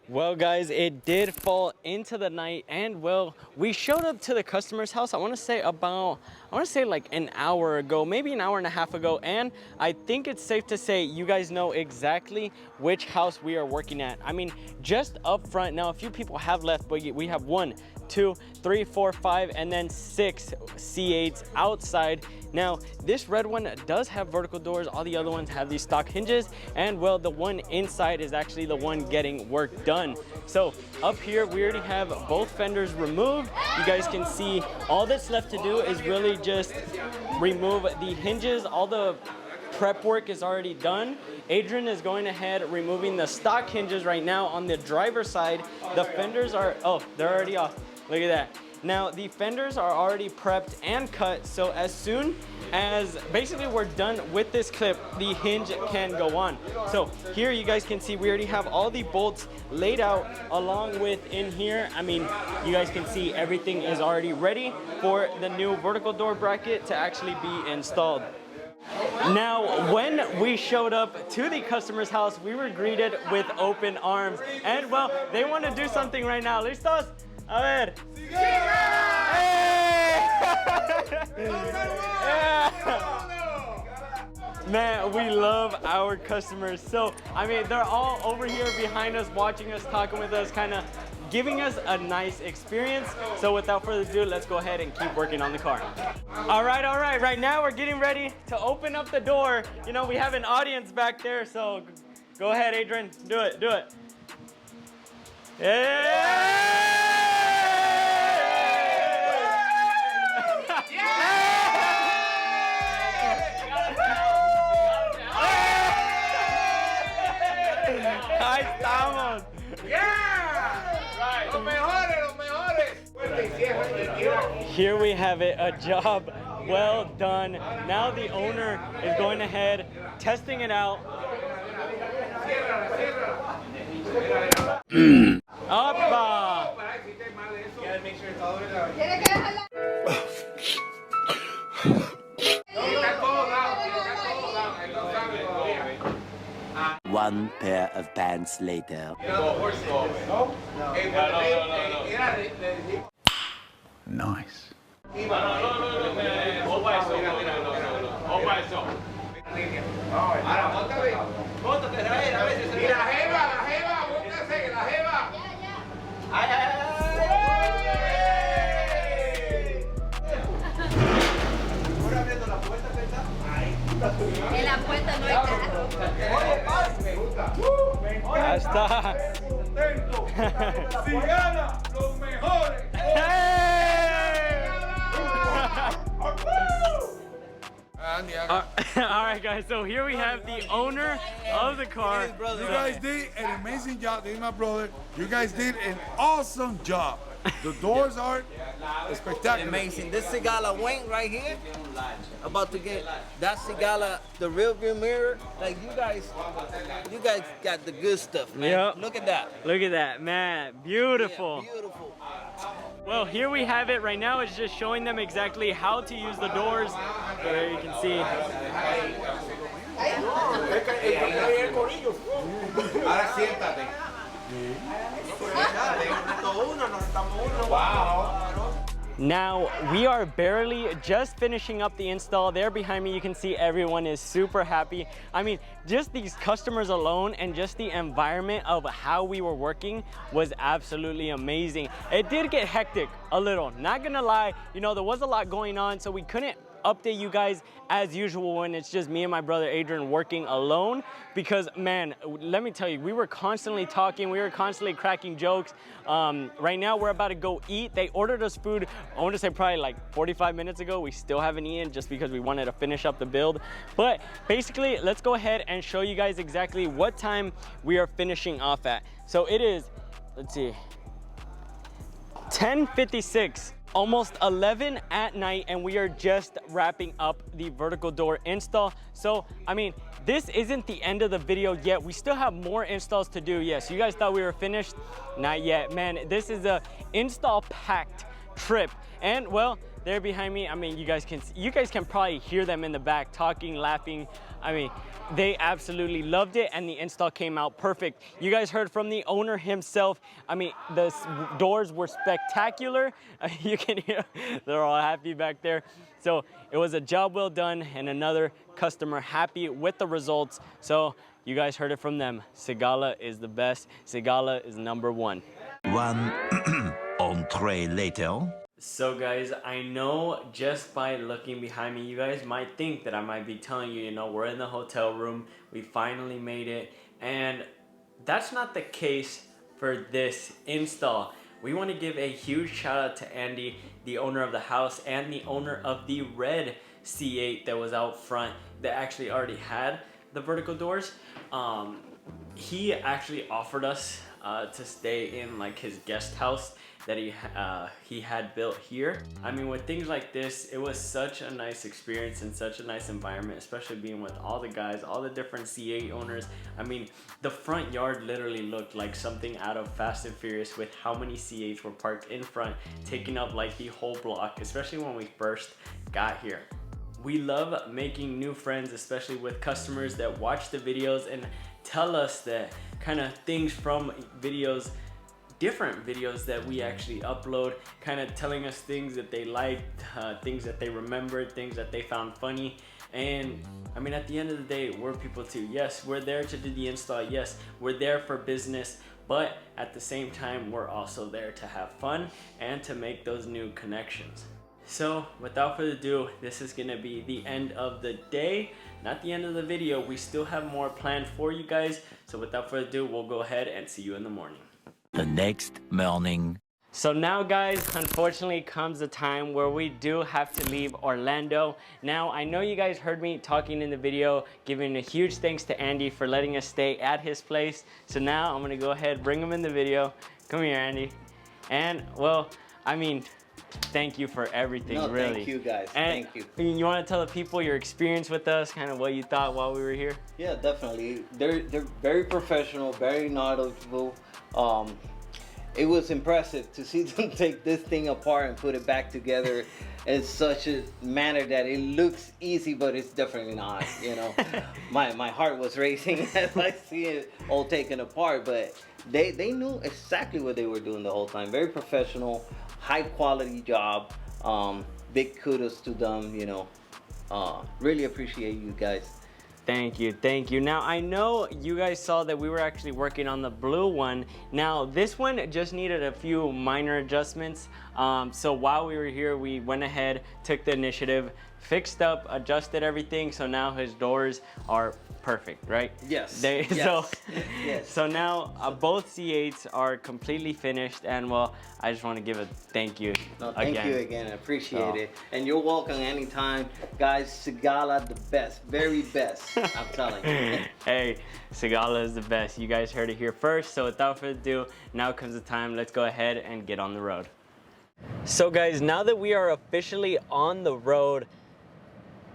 Well guys, it did fall into the night, and well, we showed up to the customer's house, I want to say like an hour ago, maybe an hour and a half ago, and I think it's safe to say you guys know exactly which house we are working at. I mean, just up front, now a few people have left, but we have 1, 2, 3, 4, 5, and then 6 C8s outside. Now, this red one does have vertical doors. All the other ones have these stock hinges. And well, the one inside is actually the one getting work done. So up here, we already have both fenders removed. You guys can see all that's left to do is really just remove the hinges. All the prep work is already done. Adrian is going ahead removing the stock hinges right now on the driver's side. The fenders are, oh, they're already off. Look at that. Now the fenders are already prepped and cut, so as soon as basically we're done with this clip, the hinge can go on. So here you guys can see we already have all the bolts laid out, along with in here, I mean, you guys can see everything is already ready for the new vertical door bracket to actually be installed. Now, when we showed up to the customer's house, we were greeted with open arms. And well, they want to do something right now. ¿Listos? A ver. Man, we love our customers. So, I mean, they're all over here behind us, watching us, talking with us, kind of giving us a nice experience. So without further ado, let's go ahead and keep working on the car. All right. Right now we're getting ready to open up the door. You know, we have an audience back there, so go ahead, Adrian. Do it. Yeah! Ahí estamos. Los mejores. Here we have it, a job well done. Now the owner is going ahead, testing it out. Opa! One pair of pants later. Nice. En la puerta no hay carro. Ya está. Sigala, los mejores. All right, guys. So here we have the owner of the car. You guys did an amazing job. This is my brother. You guys did an awesome job. The doors are spectacular. Amazing. This Sigala wing right here, about to get that Sigala, the rear view mirror. Like you guys got the good stuff, man. Yep. Look at that. Look at that, man. Beautiful. Yeah, beautiful. Well, here we have it. Right now it's just showing them exactly how to use the doors. So there you can see. Now, we are barely just finishing up the install. There behind me, you can see everyone is super happy. I mean, just these customers alone and just the environment of how we were working was absolutely amazing. It did get hectic a little, not gonna lie. You know, there was a lot going on, so we couldn't update you guys as usual when it's just me and my brother Adrian working alone, because man, let me tell you, we were constantly talking, we were constantly cracking jokes. Right now we're about to go eat. They ordered us food, I want to say probably like 45 minutes ago. We still haven't eaten just because we wanted to finish up the build. But basically, let's go ahead and show you guys exactly what time we are finishing off at. So it is, let's see, 10:56. Almost 11 at night, and we are just wrapping up the vertical door install. So, I mean, this isn't the end of the video yet. We still have more installs to do. Yes, you guys thought we were finished? Not yet, man. This is a install packed trip. And well, they're behind me. I mean, you guys can probably hear them in the back talking, laughing. I mean, they absolutely loved it, and the install came out perfect. You guys heard from the owner himself. I mean, the doors were spectacular. You can hear they're all happy back there. So it was a job well done, and another customer happy with the results. So you guys heard it from them. Sigala is the best. Sigala is #1. One entree later. So guys, I know just by looking behind me, you guys might think that I might be telling you, you know, we're in the hotel room, we finally made it, and that's not the case for this install. We want to give a huge shout out to Andy, the owner of the house and the owner of the red C8 that was out front that actually already had the vertical doors. He actually offered us to stay in like his guest house that he had built here. I mean, with things like this, it was such a nice experience and such a nice environment, especially being with all the guys, all the different C8 owners. I mean, the front yard literally looked like something out of Fast and Furious with how many C8s were parked in front, taking up like the whole block, especially when we first got here. We love making new friends, especially with customers that watch the videos and tell us that kind of things from videos, different videos that we actually upload, kind of telling us things that they liked, things that they remembered, things that they found funny. And I mean, at the end of the day, we're people too. Yes, we're there to do the install. Yes, we're there for business, but at the same time, we're also there to have fun and to make those new connections. So without further ado, this is gonna be the end of the day, not the end of the video. We still have more planned for you guys. So without further ado, we'll go ahead and see you in the morning. The next morning. So now guys, unfortunately comes the time where we do have to leave Orlando. Now, I know you guys heard me talking in the video, giving a huge thanks to Andy for letting us stay at his place. So now I'm gonna go ahead, bring him in the video. Come here, Andy. And well, I mean, thank you for everything, No, really. thank you guys, And thank you. You wanna tell the people your experience with us, kind of what you thought while we were here? Yeah, definitely. They're very professional, very knowledgeable. It was impressive to see them take this thing apart and put it back together in such a manner that it looks easy, but it's definitely not. You know, my heart was racing as I see it all taken apart. But they knew exactly what they were doing the whole time. Very professional, high quality job. Big kudos to them. You know, really appreciate you guys. Thank you, thank you. Now, I know you guys saw that we were actually working on the blue one. Now, this one just needed a few minor adjustments. So while we were here, we went ahead, took the initiative, fixed up, adjusted everything. So now his doors are perfect, right? Yes. Yes. Yes. So now both C8s are completely finished, and well, I just want to give a thank you No, thank you again. I appreciate it. And you're welcome anytime. Guys, Sigala, the best. Very best. I'm telling you. Hey, Sigala is the best. You guys heard it here first. So without further ado, now comes the time. Let's go ahead and get on the road. So guys, now that we are officially on the road,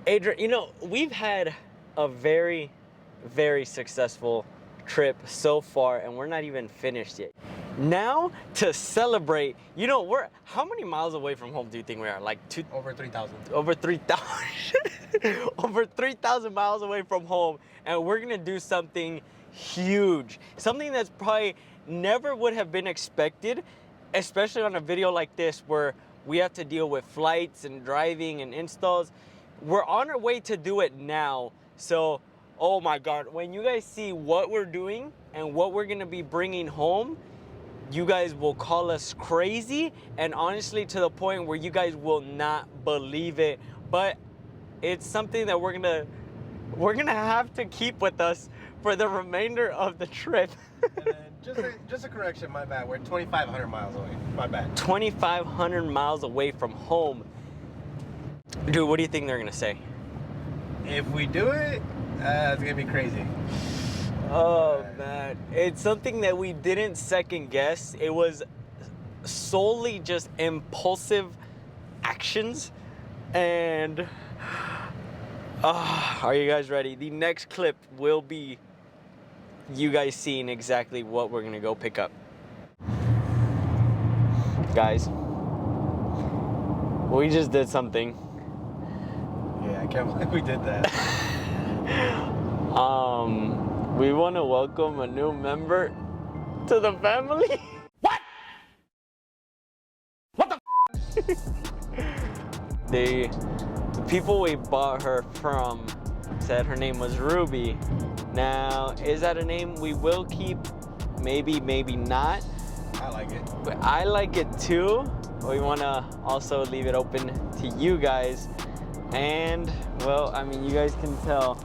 Adrian, you know, we've had a very, very successful trip so far, and we're not even finished yet. Now, to celebrate, you know, how many miles away from home do you think we are? Like Over 3,000. over 3,000 over 3,000 miles away from home, and we're gonna do something huge, something that's probably never would have been expected, especially on a video like this where we have to deal with flights and driving and installs. We're on our way to do it now. So, oh my God, when you guys see what we're doing and what we're gonna be bringing home, you guys will call us crazy, and honestly to the point where you guys will not believe it. But it's something that we're gonna have to keep with us for the remainder of the trip. And then just a correction, my bad. We're 2,500 miles away. My bad. 2,500 miles away from home. Dude, what do you think they're gonna say? If we do it, it's gonna be crazy. Oh man, it's something that we didn't second guess. It was solely just impulsive actions. And are you guys ready? The next clip will be you guys seeing exactly what we're gonna go pick up. Guys, We just did something. Yeah, I can't believe we did that. We want to welcome a new member to the family. What? What the? The people we bought her from said her name was Ruby. Now, is that a name we will keep? Maybe, maybe not. I like it. But I like it too. We want to also leave it open to you guys. And, well, I mean, you guys can tell.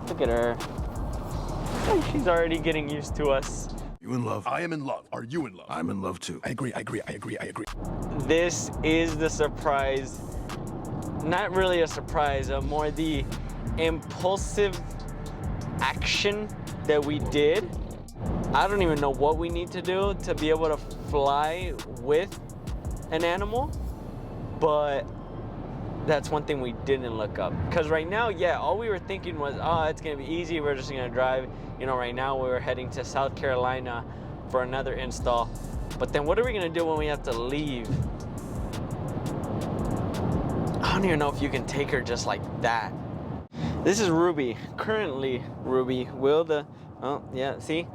Look at her. She's already getting used to us. You in love? I am in love. Are you in love? I'm in love too. I agree. This is the surprise. Not really a surprise, more the impulsive action that we did. I don't even know what we need to do to be able to fly with an animal, but that's one thing we didn't look up. Because right now, yeah, all we were thinking was, oh, it's gonna be easy, we're just gonna drive. You know, right now we're heading to South Carolina for another install. But then what are we gonna do when we have to leave? I don't even know if you can take her just like that. This is Ruby, currently Ruby. Will the, oh yeah, see?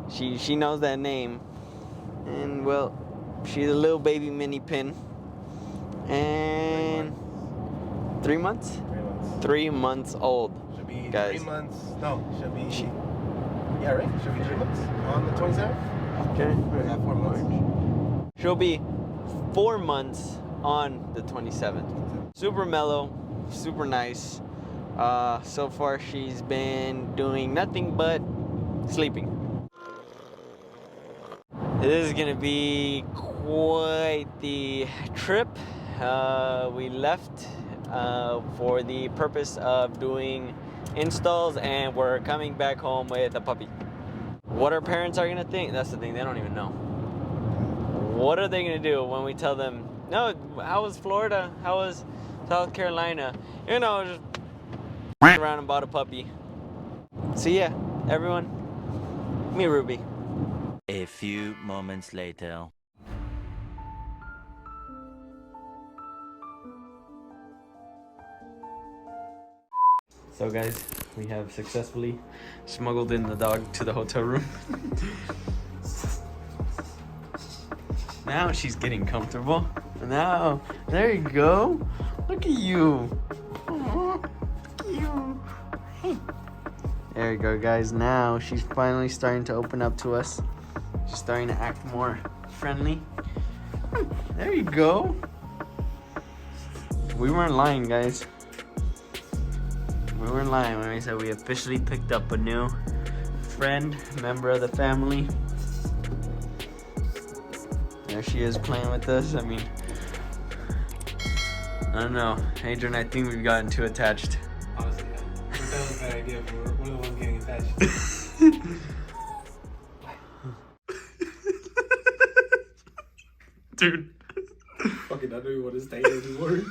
She knows that name. And well, she's a little baby mini pin. And 3 months? 3 months. 3 months old. Should be guys. 3 months. No, should be. Yeah, right? Should be 3 months on the 27th? Okay. Yeah, 4 months. She'll be 4 months on the 27th. Super mellow, super nice. So far she's been doing nothing but sleeping. This is gonna be quite the trip. We left for the purpose of doing installs, and we're coming back home with a puppy. What our parents are gonna think, that's the thing, they don't even know. What are they gonna do when we tell them, no, how was Florida? How was South Carolina? You know, just around and bought a puppy. So yeah, everyone, me Ruby. A few moments later. So guys, we have successfully smuggled in the dog to the hotel room. Now she's getting comfortable. Now, there you go. Look at you. Aw, look at you. Hey. There you go, guys. Now she's finally starting to open up to us. She's starting to act more friendly. There you go. We weren't lying, guys. We weren't lying when we said we officially picked up a new friend, member of the family. There she is playing with us. I mean, I don't know. Adrian, I think we've gotten too attached. Honestly, yeah. That was a bad idea, but we're the ones getting attached. Dude. Fucking, I don't even want to stay here anymore.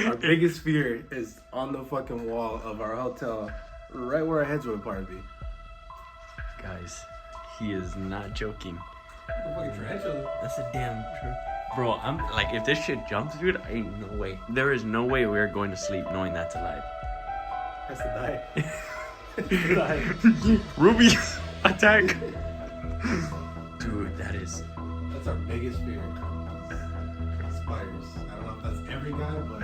Our biggest fear is on the fucking wall of our hotel, right where our heads would probably be. Guys, he is not joking. The fucking tarantula. That's a damn truth. Bro, I'm like, if this shit jumps, dude, ain't no way. There is no way we're going to sleep knowing that's alive. Has to die. Ruby, attack. Dude, that is... That's our biggest fear. Spiders. I don't know if that's every guy, but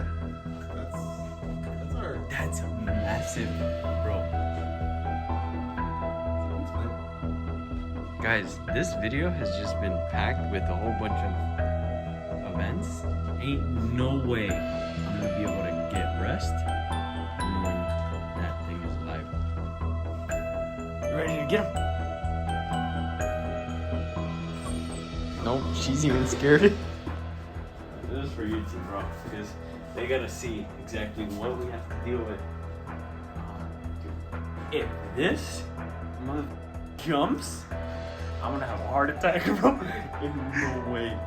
that's our... That's massive, bro. Guys, this video has just been packed with a whole bunch of events. Ain't no way I'm gonna be able to get rest knowing that thing is alive. You ready to get him? Nope, she's even scared. This is for YouTube, bro, because they gotta see exactly what we have to deal with. If this mother jumps, I'm gonna have a heart attack, bro. In no way.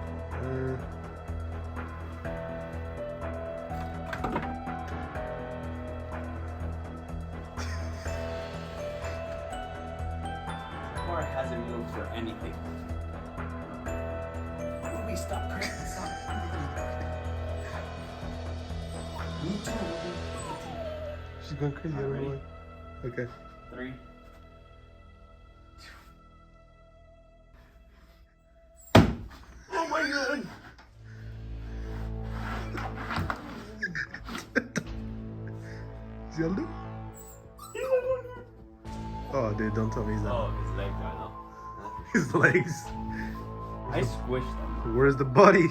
Car hasn't moved for anything. Ruby, stop crying. Stop. She's going crazy. Everyone. Okay. 3. Oh my god! Is he under? Oh, dude, don't tell me he's not. Oh, his legs are though. His legs. I squished them. Where's the body?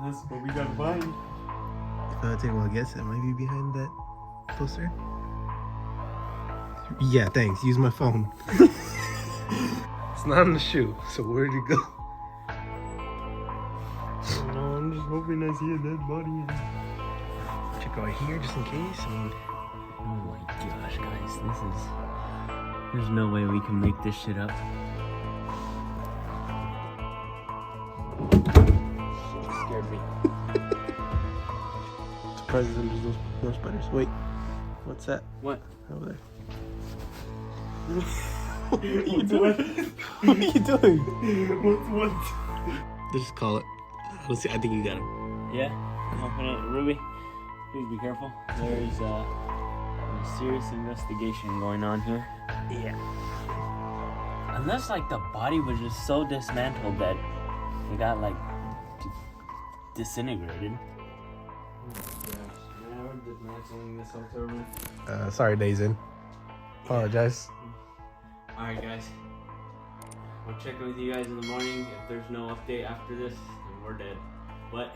That's what we gotta find. If I take a guess, it might be behind that poster. Yeah, thanks. Use my phone. It's not in the shoe, so where'd it go? No, I'm just hoping I see a dead body. Check out here just in case. I mean, Oh my gosh, guys, there's no way we can make this shit up. It scared me. surprised there's no spiders. Wait, what's that? What? Over there. What are you doing? What are you doing? What? Just call it. Let's see. I think you got him. Yeah? Open it. Ruby, please be careful. There is a serious investigation going on here. Yeah. Unless like the body was just so dismantled that it got like disintegrated. Sorry, Dazen. Apologize. Alright guys, I'll check in with you guys in the morning. If there's no update after this, then we're dead. But